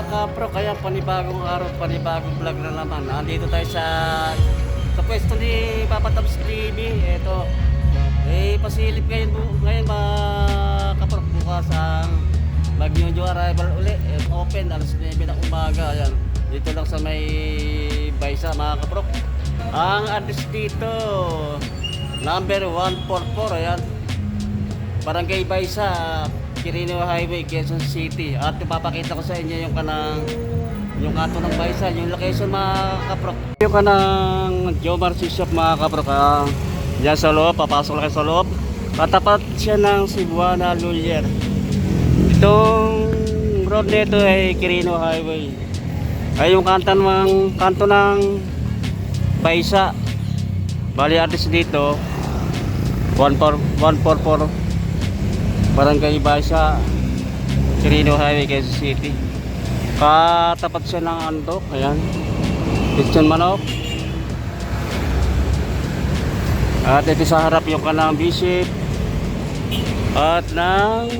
kapro, kaya panibagong araw, panibagong vlog na naman. Nandito tayo sa pwesto ni Papa Tabs TV. Ito, pasilip ngayon mga kapro, bukas ang mag-new arrival uli. Open, alas 9 ng umaga. Ayan, dito lang sa may Baysa mga kapro. Ang address dito, number 144, ayan. Barangay Baysa, Quirino Highway, Quezon City. At ipapakita ko sa inyo yung kanto ng Baysa, yung location mga kaprok. Yung kanang Jomar Shop mga kaprok. Diyan sa loob, papasok lang sa loob. Katapat siya ng Cebuana Lulier. Itong road nito ay Quirino Highway. Ay yung kanto ng Baysa. Bali address dito 144 Barangay Baysa, Quirino Highway, Quezon City. Katapat siya ng Andok. Ayan, Lechon Manok. At ito sa harap yung kanang Bishop at ng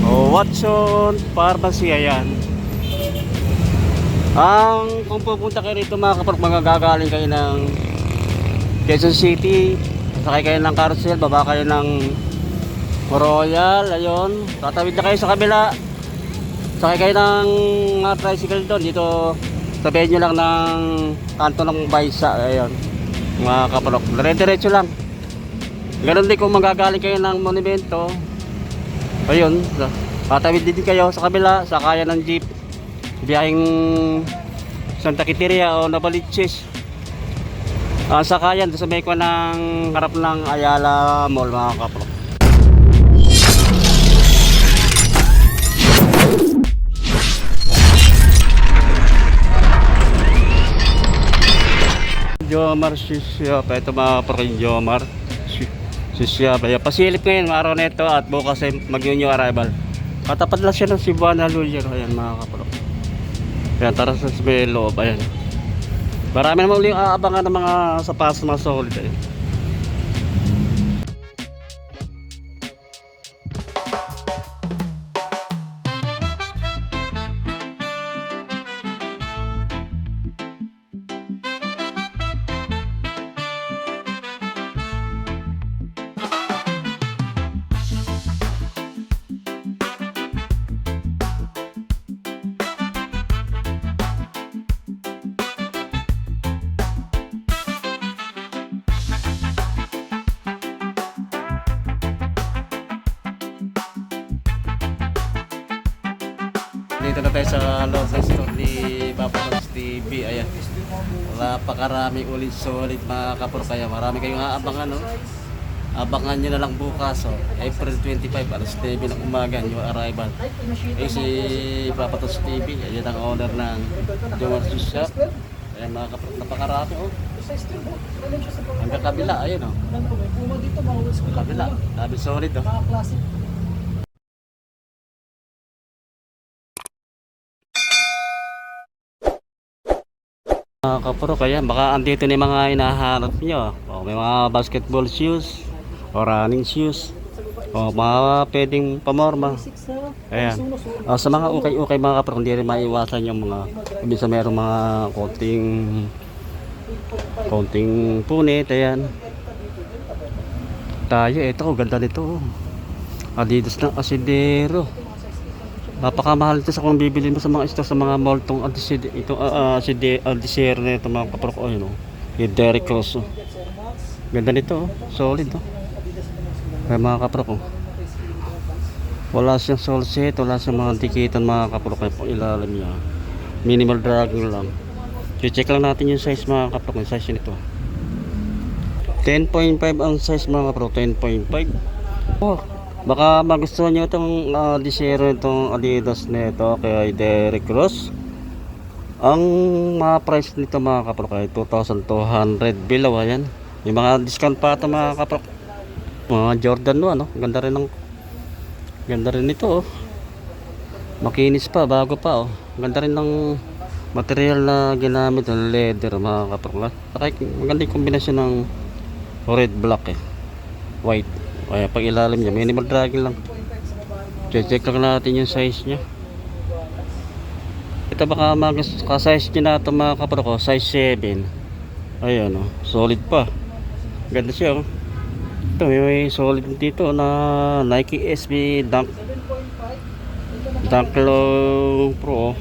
Watson Pharmacy. Ayan. Kung pupunta kayo rito mga kapag gagaling kayo ng Quezon City, sakay kayo ng carousel, baba kayo ng Royal, ayun, tatawid na kayo sa kabila, sakay kayo ng tricycle doon, dito sabihin nyo lang ng kanto ng Baysa. Ayun mga kapalok, dire-diretso lang. Ganun din kung magagaling kayo ng Monumento, ayun, tatawid din kayo sa kabila, sakayan ng jeep, biyaheng Santa Quiteria o Novaliches. Sakayan sa may ko ng harap ng Ayala Mall mga kapro. Jomar Shop, ito mga kapro, Jomar Shop. Pasilip ngayon mga araw na ito at bukas ay mag-new arrival. Katapat lang siya ng Cebuana Lulier. Ayan mga kapro. Ayan, tara sa may loob. Ayan, marami naman ulit aabangan ng mga sapatos mga solid. Dito na tayo sa loob ng store ni Papa Tabs TV. Ayan, napakarami ulit solid mga kapro, kaya marami kayong aabangan, no? Abangan nyo na lang bukas, April 25, alas 9 ng umaga, yung arrival. Si Papa Tabs TV, ayan ang owner ng Jomar Shop. Ayan mga kapro, napakarami, hanggang kabila, ayun, kabila, dami solid, mga kapro. Kaya baka andito na yung mga hinahanap nyo. May mga basketball shoes o running shoes o mga pwedeng pamorma. Ayan. Sa mga ukay-ukay mga kapro, hindi rin maiwasan yung mga minsan mayroong mga konting punit. Ayan, tayo, ito ganda nito, Adidas ng Asidero. Napakamahal ito sa kung bibili mo sa mga store, sa mga mall tong Asidero na ito mga kapro. Ayun, yung Derrick Rose. Ganda nito, solid, Kaya mga kapro, wala siyang sole set, wala siyang mga dikitan mga kapro. Kaya po ilalim niya, minimal dragging lang. I-check lang natin yung size mga kapro, yung size nito 10.5 ang size mga kapro, 10.5. Baka magustuhan nyo itong disero, itong Adidas nito kay Derrick Rose. Ang mga price nito mga kapro kay 2,200 below. Ayan, yung mga discount pa ito mga kapro. Mga Jordan 1, ganda rin ito, makinis pa, bago pa, ganda rin ng material na ginamit, ng leather mga kapro. Maganda yung kombinasyon ng red black, white. Kaya pag ilalim niya, minimal dragging lang. Check lang natin yung size niya. Ito baka ka-size niya na ito mga kapro ko, size 7. Ayan oh, solid pa. Ganda siya oh. Ito may solid dito na Nike SB Dunk Low Pro oh.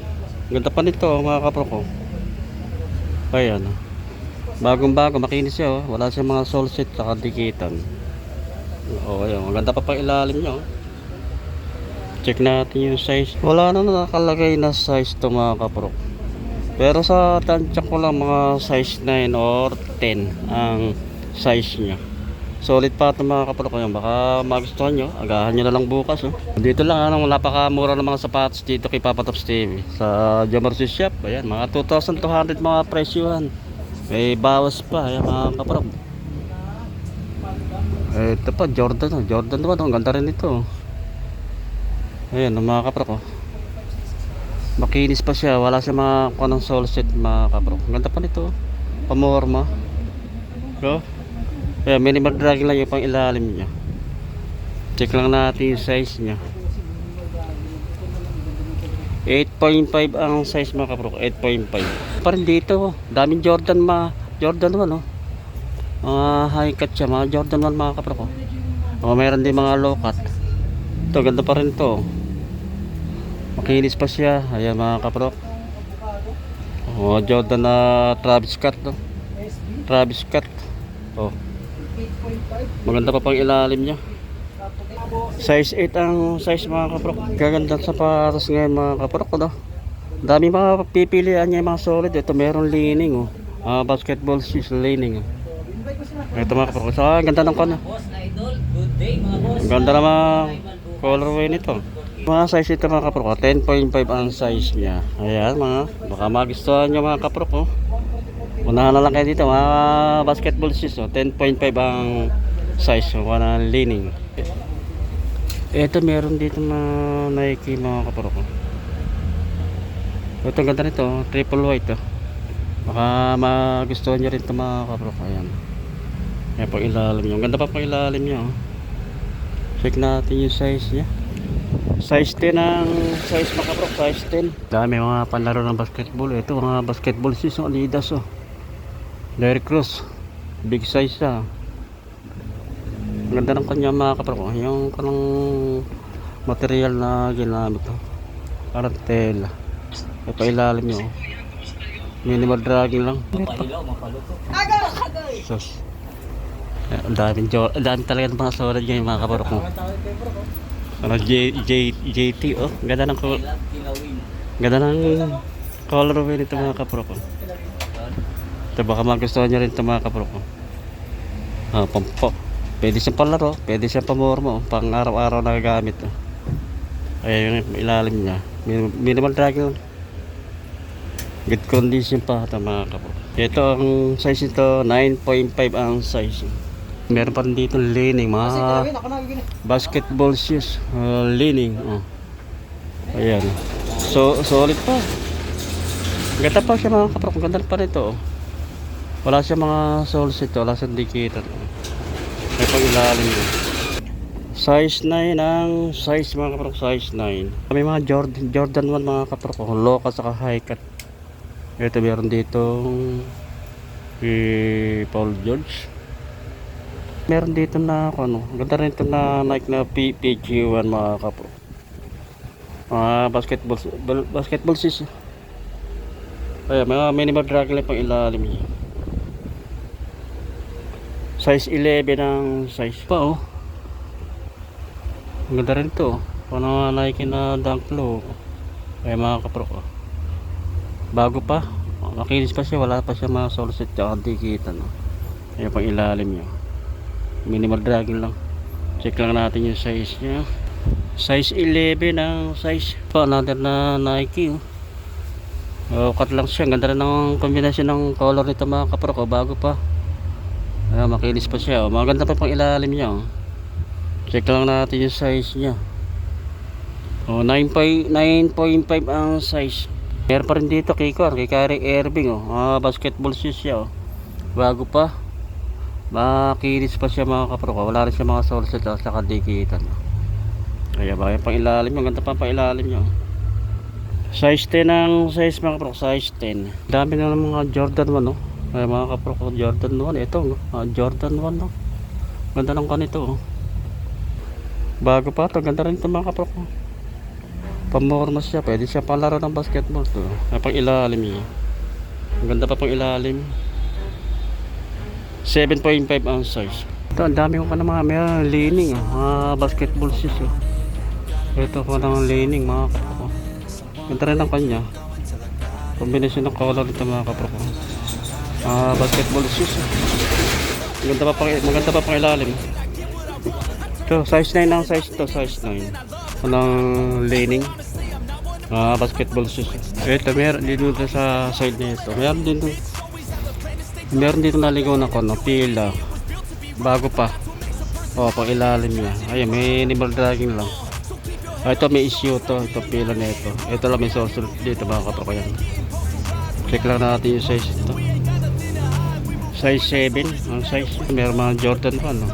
Ganda pa nito mga kapro ko. Ayan oh. Bagong bago, makinis siya oh. Wala siyang mga sole set sa dikitan. Oh, ayan, maganda pa ilalim niya oh. Check natin yung size. Wala na nakalagay na size to mga kapro. Pero sa tansya ko lang mga size 9 or 10 ang size niya. Solid pa ito mga kapro ko yan. Baka magustuhan nyo. Agahan nyo na lang bukas. Oh. Dito lang napakamura ng mga sapatos dito kay Papa Tops TV. Sa Jamarcy Shop. Ayan, mga 2,200 mga presyuhan. May bawas pa. Ayan mga kapro. Ito pa Jordan. Jordan naman. Ang ganda rin ito. Ayan mga kapro ko. Makinis pa siya. Wala siya mga kanang sole set mga kapro. Ganda pa nito. Pamorma. So, ayan, minimal drag lang yung pang ilalim niya. Check lang natin yung size niya. 8.5 ang size mga kapro. 8.5. Parang dito. Daming Jordan Jordan 1 oh. Mga high cut siya. Mga Jordan 1 mga kapro ko. O meron din mga low cut. Ito ganda pa rin to. Makinis pa siya. Ayan mga kapro. Oh, Jordan na Travis Scott no? Travis Scott. Oh. Maganda pa pang ilalim niya. Size 8 ang size mga kapro. Gaganda sa patas ngayon mga kapro ko no? Dami mga pipilian niya mga solid. Ito meron leaning oh. Basketball shoes leaning oh. Ito mga kapro. So, ganda ng kono. Ganda naman colorway nito. Mga size ito mga kapro ko, 10.5 ang size niya. Ayan mga, baka magustuhan nyo mga kapro ko. Unahan na lang kayo dito mga basketball shoes. 10.5 ang size, wala leaning. Ito meron dito na Nike mga kapro ko. Ito ang ganda nito, triple white oh. Baka magustuhan nyo rin ito mga kapro ko. Ayan. Ayan pang ilalim nyo. Ganda pa pang ilalim nyo oh. Check natin yung size niya. Size 10 ang size mga kapro, size 10. Dami mga panlaro ng basketball. Ito mga basketball shoes, Adidas oh. Derrick Rose. Big size siya. Ganda ng kanya mga kapro. Yung kanang material na ginamit oh. Parang tela. Ito ilalim nyo oh. Minimal dragging lang. Sus. Ang daming talaga ng mga solid ngayon mga kapro ko. Ano JT oh, ganda ng colorway nito mga kapro ko. Ito baka magustuhan niyo rin ito mga kapro ko. Pwede siyang palaro, pwede siyang pamorma oh, pang araw-araw na gagamit oh. Ayan yung ilalim niya. Minimal dragging. Good condition pa ito mga kapro. Ito ang size nito, 9.5 ang size. Meron pa rin dito leaning, mga basketball shoes, leaning oh. Ayan. So, solid pa. Ganda pa siya mga kapro. Ganda pa nito oh. Wala siya mga sole set, wala siyang dikitan oh. May pang ilalim yun. Size 9 ang size mga kapro. Size 9. May mga Jordan 1 mga kapro ko. Low cut saka high cut. Ito meron dito Paul George. Meron dito na ano, ganda rin ito na Nike na PG1 mga kapro. Basketball shoes. Ayan, mga minimal drag lang pang ilalim niya. Size 11 ang size pa oh. Ganda rin ito. Ano Nike na Dunk Low. Ayan mga kapro ko. Bago pa. Makinis pa siya. Wala pa siya mga sole set at dikitan no? Ayan pang ilalim niya. Minimal dragging lang. Check lang natin yung size niya. Size 11 ang size pa. Another na Nike oh. Cut lang siya. Ganda rin ng kombinasyon ng color nito mga kapro ko. Bago pa. Makinis pa siya oh. Maganda pa pang ilalim niya oh. Check lang natin yung size niya oh, 9.5 ang size. Meron pa rin dito kay Kyrie Irving oh. Basketball shoes siya oh. Bago pa. Makinis pa siya mga kapro ko. Wala rin siya mga sole set at saka dikitan. Kaya ba, pang ilalim, ang ganda pa pang ilalim nyo. Size 10 ang size mga kaprok, size 10. Dami na ng mga Jordan 1, no? Ay, mga kaprok, Jordan 1. Ito, no? Jordan 1, no? Ganda ng kanito, oh. Bago pa ito, ganda rin ito mga kaprok. Pamormas siya, pwede siya palaro ng basketball to. Ay, pang ilalim niya. Ang ganda pa pang ilalim. 7.5 ang size. Ito, ang dami ko pa na mga may leaning, basketball shoes, oh. Ito ko ng leaning mga kaprok. Ganda rin ang kanya. Kombinasyon ng color nito mga kaprok. Basketball shoes. Maganda pa pang ilalim. Ito, size 9 ang size to, size 9. Walang laning. Basketball shoes. Ito, meron dito sa side nito. Meron dito naligaw na kono, pila. Bago pa. Pang ilalim niya. Ayun, may animal dragging lang. Ito may issue to, ito pila na ito. Ito lang may sorcerer dito mga kaprok yan. Check lang natin yung size ito. Size 7 ang size. Meron mga Jordan pa, no?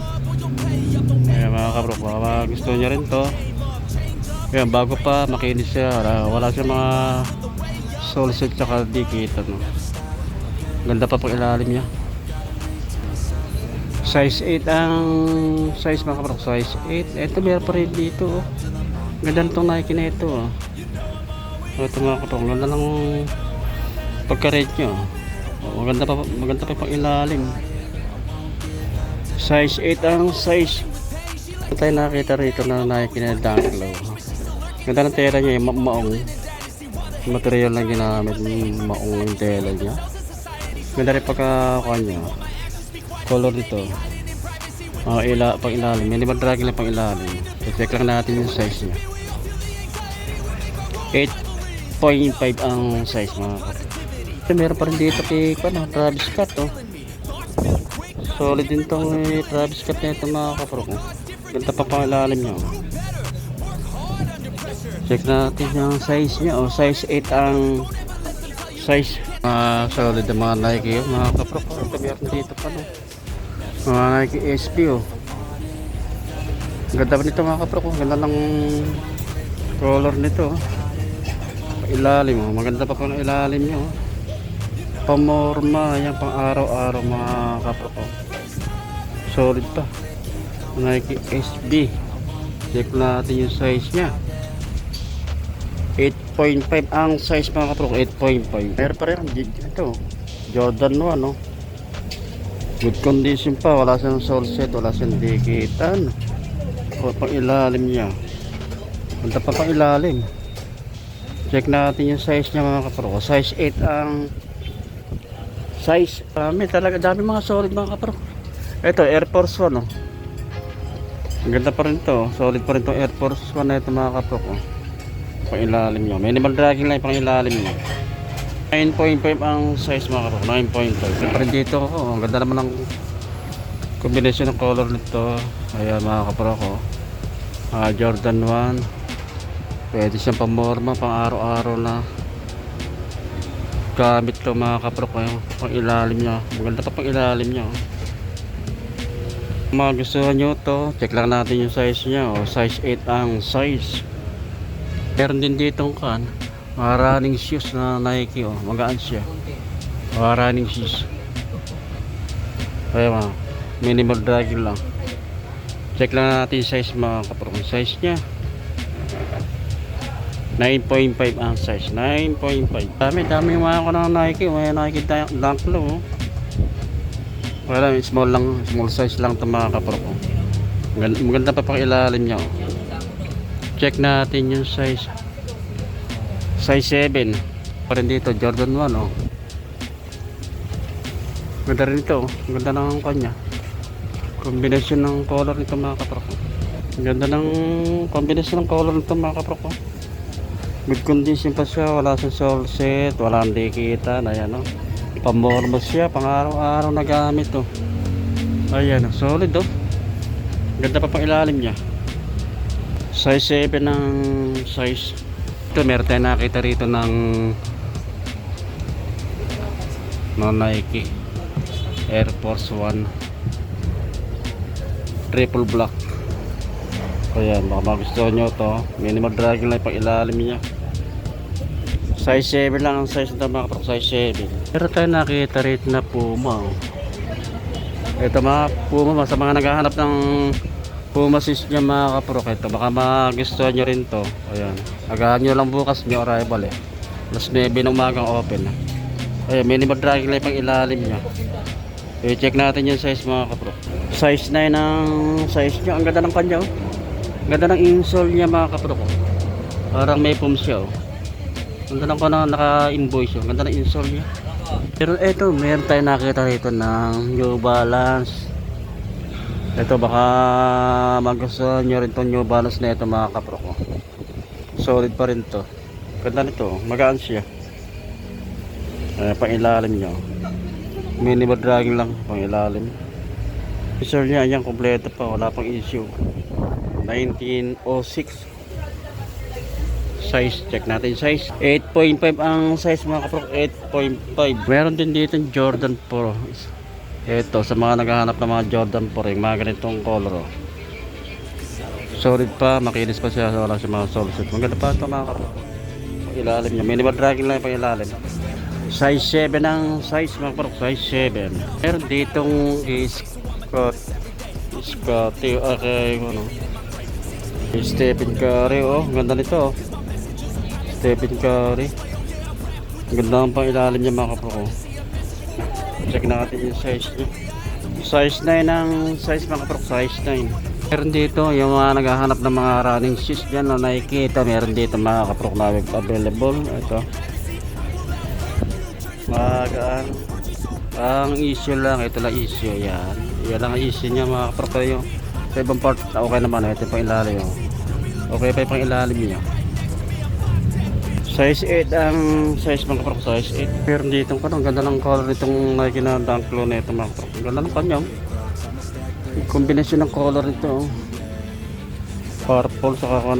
Ayan mga kaprok, gusto niya rin to. Ayan, bago pa, makinis siya. Wala siya mga sole set tsaka dikit, no? Ganda pa pang ilalim niya. Size 8 ang size mga kaprok, size 8. Ito meron pa rin dito, oh. Ganda nitong Nike na ito, oh. Ito mga kaprok, ganda ng pagka-red nyo. Maganda pa pang ilalim. Size 8 ang size. Ito tayo nakita rito na Nike na Dunk Low. Ganda ng tela niya, yung maong material na ginamit, maong yung tela niya. Ganda rin pagka-kuha niya, color nito. Pang ilalim, may naman dragging lang pang ilalim. Check lang natin yung size niya. 8.5 ang size mga kapatid. Meron pa rin dito kay Travis Scott, oh. Solid din tong Travis Scott na ito mga kaprok. Ganda pa pang ilalim niya, oh. Check natin yung size niya, oh. Size 8 ang size. Solid ang mga Nike, oh, mga kaprok. Ito meron dito pa, no? Mga Nike SB, oh. Ganda pa nito mga kaprok, oh. Ganda ng color nito, oh. Ilalim, oh. Maganda pa pang ilalim niya, oh. Pamorma, yan pang araw-araw mga kaprok. Solid pa. Nike SB. Check natin yung size nya. 8.5 ang size mga kaprok. 8.5. Meron pa rin ito, Jordan 1, no? Good condition pa. Wala siyang sole set, wala siyang dikitan. Pang ilalim nya. Punta pa pang ilalim. Check natin yung size nya mga kaprok. Size 8 ang size. May talaga dami mga solid mga kapro. Ito Air Force 1, oh. Ang ganda pa rin to, solid pa rin tong Air Force 1 na ito mga kapro, oh. Pang ilalim nyo, minimal dragging lang pang ilalim nyo. 9.5 ang size mga kapro, 9.5. Pa rin dito, oh. Ang ganda naman ng combination ng color nito. Ayan mga kapro ko, Jordan 1. Pwede siyang pamorma, pang araw-araw na gamit to mga kaprok, pang ilalim nya. Maganda pa pang ilalim nya, oh. Mga gustuhan nyo to, check lang natin yung size nya, oh. Size 8 ang size. Meron din ditong mga running shoes na Nike, oh. Magaan siya, mga running shoes. Kaya mga minimal dragging lang. Check lang natin yung size mga kaprok. Size nya 9.5 ang size. 9.5. Dami yung mga ko ng Nike. May Nike Dunk Low, oh. Wala, small size lang ito mga kaprok. Maganda pa pang ilalim niya, oh. Check natin yung size. Size 7. Pa rin dito, Jordan 1, oh. Ganda rin ito, oh. Ganda ng kanya. Combination ng color nito mga kaprok. Ganda ng combination ng color nito mga kaprok, oh. Good condition pa siya, wala siyang sole set, wala ang dikitan. Ayan, oh. Pamorma siya, pang araw-araw na gamit, oh. Ayan, oh. Solid, oh. Ganda pa pang ilalim niya. Size 7 ng size. Ito, meron tayo nakita rito ng Nike Air Force 1 triple black Ayan, baka magustuhan nyo to. Minimal dragging lang pang ilalim niya. Size 7 lang ang size nito mga kaprok, size 7. Pero tayo nakita rito na Puma. Ito mga Puma, sa mga naghahanap ng Puma sis niya mga kaprok, ito baka magustuhan nyo rin to. Ayan, agahan nyo lang bukas, may arrival eh. Alas 9 ng umagang open. Ayan, minimal dragging lang pang ilalim niya. I-check natin yung size mga kaprok. Size 9 ang size niya. Ang ganda ng kanya oh. Ganda ng insole niya mga kaprok oh. Parang may foam siya oh. Ganda ng naka-invoice oh. Ganda ng insole niya. Pero eto, meron tayo nakita rito ng New Balance. Ito baka magustuhan nyo rin itong New Balance na ito mga kaprok oh. Solid pa rin to. Ganda nito oh. Magaan siya. Pang ilalim nyo. Minimal dragging lang pang ilalim. Insole niya yan kompleto pa, wala pang issue. 1906. Size, check natin size 8.5 ang size mga kaprok, 8.5. Meron din dito Jordan Pro. Ito sa mga naghahanap ng mga Jordan Pro, yung mga ganitong color oh. Solid pa, makinis pa siya, wala siya mga solid. Maganda pa ito mga kaprok. Ilalim niya, minimal dragging lang pang ilalim. Size 7 ang size mga kaprok, size 7. Meron ditong Scotty, okay, ano, Stephen Curry oh, ganda nito oh. Stephen Curry, ganda ang pang ilalim niya mga kaprok oh. Check natin yung size niya. Size 9 ang size mga kaprok, size 9. Meron dito yung mga naghahanap ng mga running shoes dyan na nakikita. Meron dito mga kaprok na available. Ito magaan ang issue lang, ito lang issue. Yan lang ang issue niya mga kaprok. Yung sa ibang part okay naman, ito pang ilalim oh. Okay pa yung pang ilalim niya. Size 8 ang size mga kaprok, size 8. Meron dito ang ganda ng color itong Nike na Dunk Low na ito mga kaprok. Ang ganda ng kanyang kombinasyon ng color ito oh. Purple saka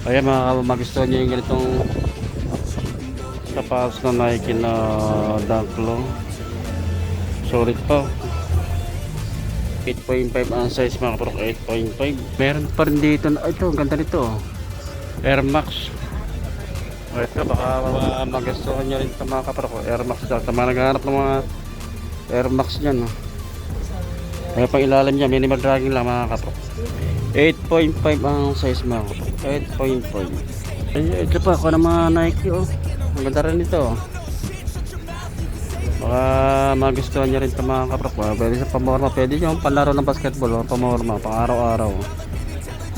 ayan mga magustuhan nyo yung ganitong sapatos na Nike na Dunk Low. Solid pa. 8.5 ang size mga kaprok, 8.5. Meron pa rin dito na ito, ang ganda nito Air Max. Ito baka magustuhan nyo rin ito mga kaprok, Air Max daw. Sa mga naghahanap ng mga Air Max dyan Kaya pang ilalim niya, minimal dragging lang mga kaprok. 8.5 ang size mga kaprok, 8.5. Ito pa ako ng mga Nike oh. Ang ganda rin ito baka magustuhan nyo rin ito mga kaprok. Pwede sa pamorma, pwede yung panlaro ng basketball pamorma, pang araw-araw.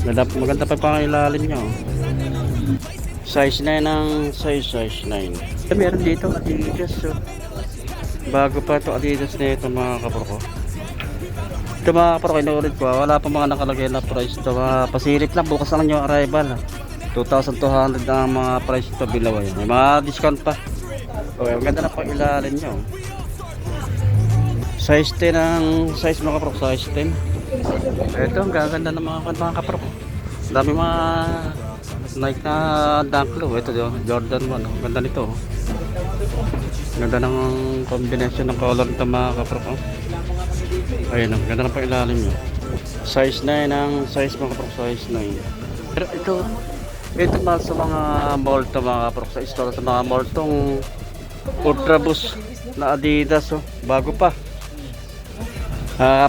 Maganda pa pang ilalim nyo. Size 9 ang size 9. Meron dito Adidas oh. Bago pa ito Adidas na ito mga kaprok. Ito mga kaprok, inuulit ko wala pa mga nakalagay na price ito. Pasilip lang, bukas lang yung arrival 2,200 ang mga price ito bilaw. May mga discount pa. Okay, maganda na pang ilalim nyo. Size 10 ang size mga kaprok, size 10. Ito ang gaganda ng mga kaprok. Dami mga Nike na Dunk Low. Ito Jordan 1 ganda nito. Ganda ng combination ng color nito mga kaprok. Ayun, ganda na pang ilalim nyo. Size 9 ang size mga kaprok, size 9. Pero ito pa sa mga mall to mga kaprok, sa store sa mga mall tong Ultra Boost na Adidas oh. Bago pa.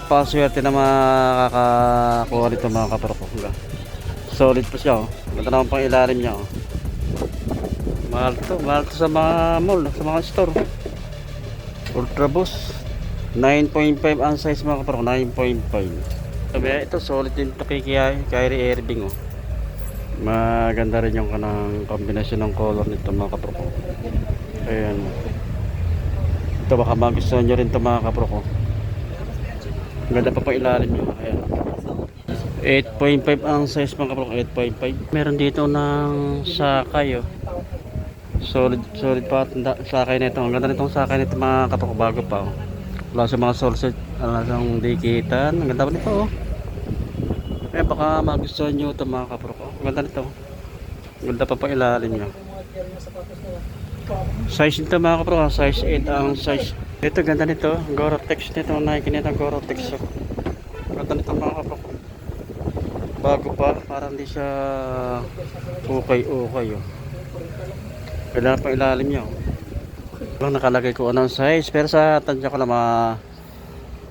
Paswerte na makakakuha nito mga kaprok. Solid pa siya oh. Ganda naman pang ilalim niya oh. Mahal to sa mga mall, sa mga store. Ultra Boost 9.5 ang size mga kaprok, 9.5. Ito solid din ito kay Kyrie Irving oh. Maganda rin yung kanang kombinasyon ng color nito mga kaprok. Ayan. Ito baka magustuhan nyo rin ito mga kaprok. Ganda pa pa ilalim nyo. Ayan. 8.5 ang size mga kaprok, 8.5. Meron dito ng sakay oh. Solid pa sakay nito. Ang ganda nitong sakay nito mga kaprok, bago pa oh. Wala sa mga solset, wala sa dikitan. Ang ganda pa nito oh. Baka magustuhan nyo ito mga kaprok. Ang ganda nito. Ang ganda pa pa ilalim nyo. Size nito mga kaprok, size 8 ang size. Ito ganda nito, Gore-Tex nito, Nike nito, Gore-Tex. Ganda nito mga kaprok. Bago pa, parang hindi siya okay oh. Kailangan pa ilalim niya oh. Lang nakalagay ko anong size, pero sa tansya ko na mga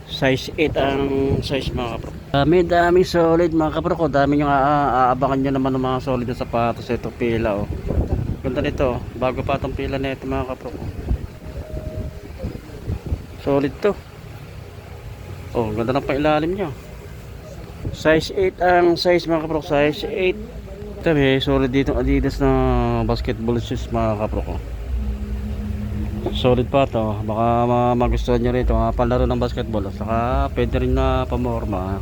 size 8 ang size mga kapro. Daming solid mga kapro ko. Dami nyo aabangan nyo naman ng mga solid na sapatos. Ito pila oh. Ganda nito, bago pa itong pila na ito mga kapro ko. Solid to. Oh, ganda ng pailalim nyo. Size 8 ang size mga kapro. Size 8. Ito may solid dito Adidas na basketball shoes mga kapro ko. Solid pa to. Baka magustuhan nyo rito palaro ng basketball. Saka pwede rin na pamorma.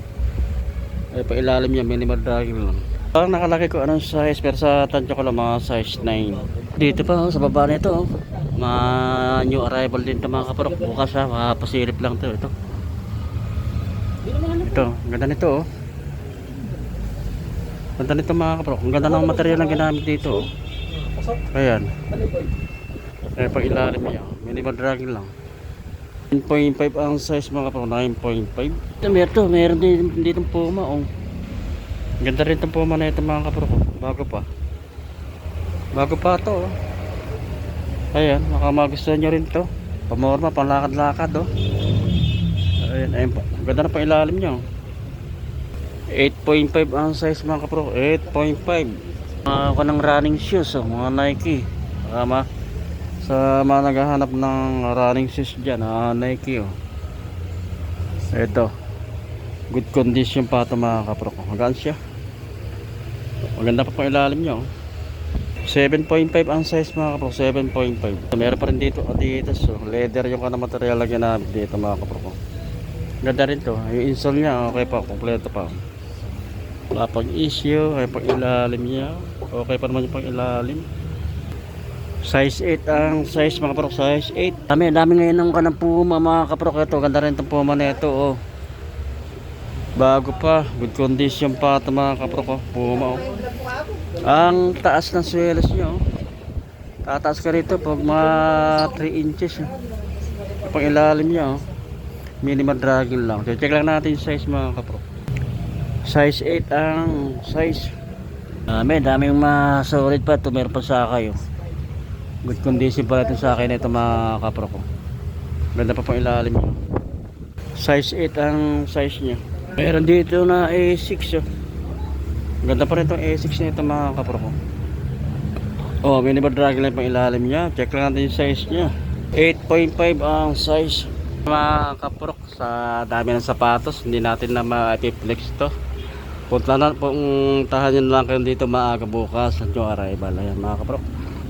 Ay pailalim niya minimal dragging lang. Ang nakalagay ko anong size, pero sa tansya ko lang mga size 9. Dito pa sa baba nito mga new arrival din ito mga kapro. Bukas pasilip lang to. Ito ganda nito ganda nito mga kapro. Ang ganda ng material na ginamit dito ayan. Ay pag ilalim niya minimal dragging lang. 9.5 ang size mga kapro. 9.5. Meron din dito Puma ganda rin itong Puma na ito mga kapro ko. Bago pa to ayan, baka magustuhan nyo rin to. Pamorma, panglakad-lakad ayan po. Ganda na pang ilalim nyo. 8.5 ang size mga kapro. 8.5 mga kanang running shoes mga Nike. Sa mga naghahanap ng running shoes dyan Nike ito good condition pa ito mga kapro ko. Magaan siya. Maganda pa pang ilalim nyo. 7.5 ang size mga kapro. 7.5. Meron pa rin dito Adidas leather yung kanang material na ginamit dito mga kapro ko. Ganda rin to. Yung insole nya okay pa. Kompleto pa. Wala pang issue. Okay pang ilalim nya. Okay pa naman yung pang ilalim. Size 8 ang size mga kapro. Size 8. Dami ngayon ng kanang Puma mga kapro. Ito ganda rin itong Puma na ito bago pa. Good condition pa ito mga kapro ko. Puma ang taas ng swelas nyo tataas ka rito pag mga 3 inches pang ilalim nya minimal dragging lang. So, check lang natin yung size mga kapro. Size 8 ang size. Daming solid pa ito. Meron pa sa kayo good condition pa ito sa akin ito mga kapro ko. Ganda pa pang ilalim nyo. Size 8 ang size nya. Meron dito na A6 ganda pa rin itong A6 na ito mga kapro ko. Minimal dragging lang pang ilalim nya. Check lang natin yung size nya. 8.5 ang size mga kapro. Sa dami ng sapatos hindi natin na ma-flex to. Puntahan nyo lang kayo dito maaga bukas at yung arrival. Ayan mga kapro.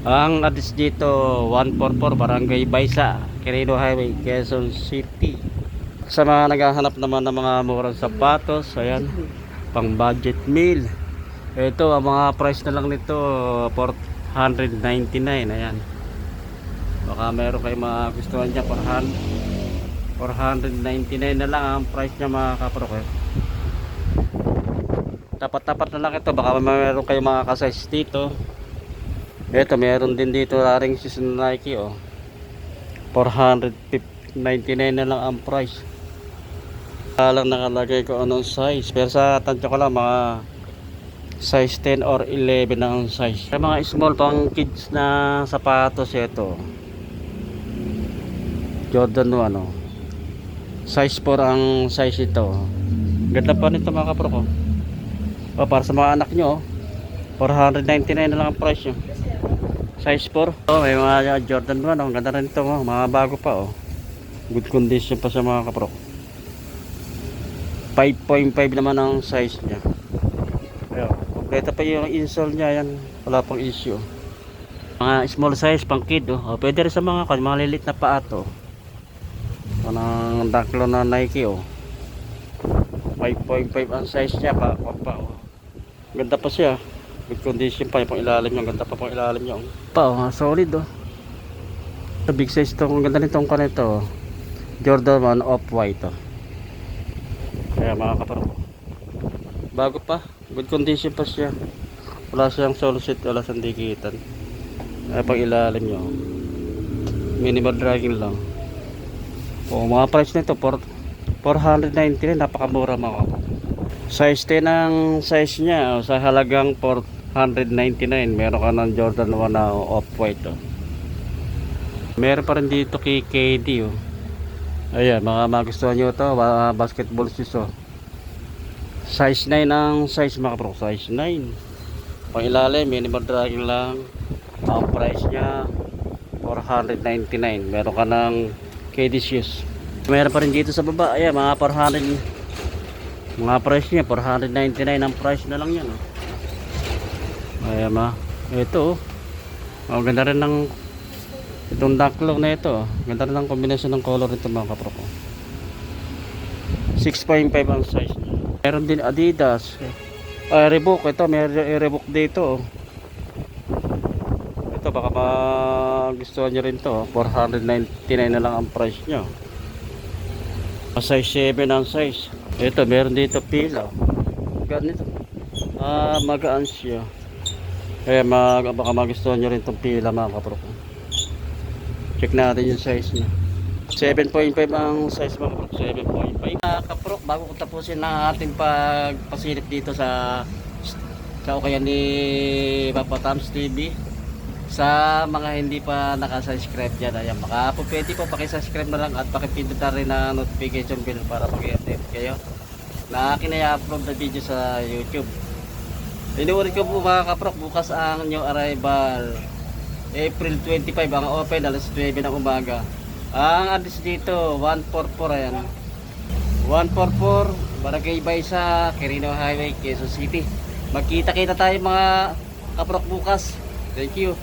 Ang address dito 144 Barangay Baysa, Quirino Highway, Quezon City. Sa mga naghahanap naman ng mga murang sapatos, ayan, pang budget meal. Ito, ang mga price na lang nito 499. Ayan. Baka meron kayo mga gustuhan niya 499 na lang ang price niya mga kapro ko. Tapat-tapat na lang ito. Baka meron kayo mga ka-size dito. Ito, meron din dito running shoes na Nike 499 na lang ang price. Lang nakalagay ko anong size, pero sa tansya ko lang mga size 10 or 11 ang size. Sa mga small pang kids na sapatos ito Jordan size 4 ang size ito. Ganda pa nito mga kapro ko. Para sa mga anak nyo 499 na lang ang price nyo. Size 4. May mga Jordan 1 ang ganda rin ito mga bago pa good condition pa sa mga kapro. 5.5 naman ang size nya. Kompleto pa yung insole nya. Yan, wala pang issue. Mga small size pang kid pwede rin sa mga lilit na paa to. Anong daklo na Nike 5.5 ang size nya pa. Ganda pa siya. Good condition pa yung pang ilalim nya. Ganda pa pang ilalim nya solid big size to. Ang ganda nitong kanito Jordan 1 off-white kaya mga kaparo ko. Bago pa, good condition pa siya. Wala siyang sole seat, wala siyang dikitan. Pag ilalim nyo minimal dragging lang. Mga price nito 499, napakamura mga kaparo. Size 10 ang size niya, sa halagang 499. Meron ka ng Jordan 1 na off-white. Meron pa rin dito kay KD. Ayan, mga magustuhan nyo ito, basketball shoes. Size 9 ang size mga bro, size 9. Pang ilalim, minimal dragging lang. Ang price niya 499. Meron ka ng KD shoes. Meron pa rin dito sa baba. Ayan, mga 400. Mga price niya 499 ang price na lang yan. Ayan ito. Ganda rin ng itong ducklock na ito. Ganda rin ng kombinasyon ng color nito mga kapro ko. 6.5 ang size. Meron din Adidas. Reebok. Ito may Reebok dito. Ito baka magustuhan nyo rin to. 499 na lang ang price nyo. Size 7 ang size. Ito meron dito pila. Ganito. Magaan siya. Kaya baka magustuhan nyo rin itong pila mga kapro ko. Check natin yung size niya. 7.5 ang size mga kapro. 7.5 kapro, bago ko tapusin na ating pagpasilip dito sa ukayan ni Papa Tom's TV. Sa mga hindi pa nakasubscribe dyan, ayan, pwede po pakisubscribe na lang at pakipindot na rin na notification bell para mag-update kayo na akin ay upload na video sa YouTube. Inuulit ko po mga kaprok, bukas ang new arrival April 25 ang open alas 9 ng umaga. Ang address dito 144, ayan, 144 Barangay Baysa, Quirino Highway, Quezon City. Magkita-kita tayo mga kaprok bukas. Thank you.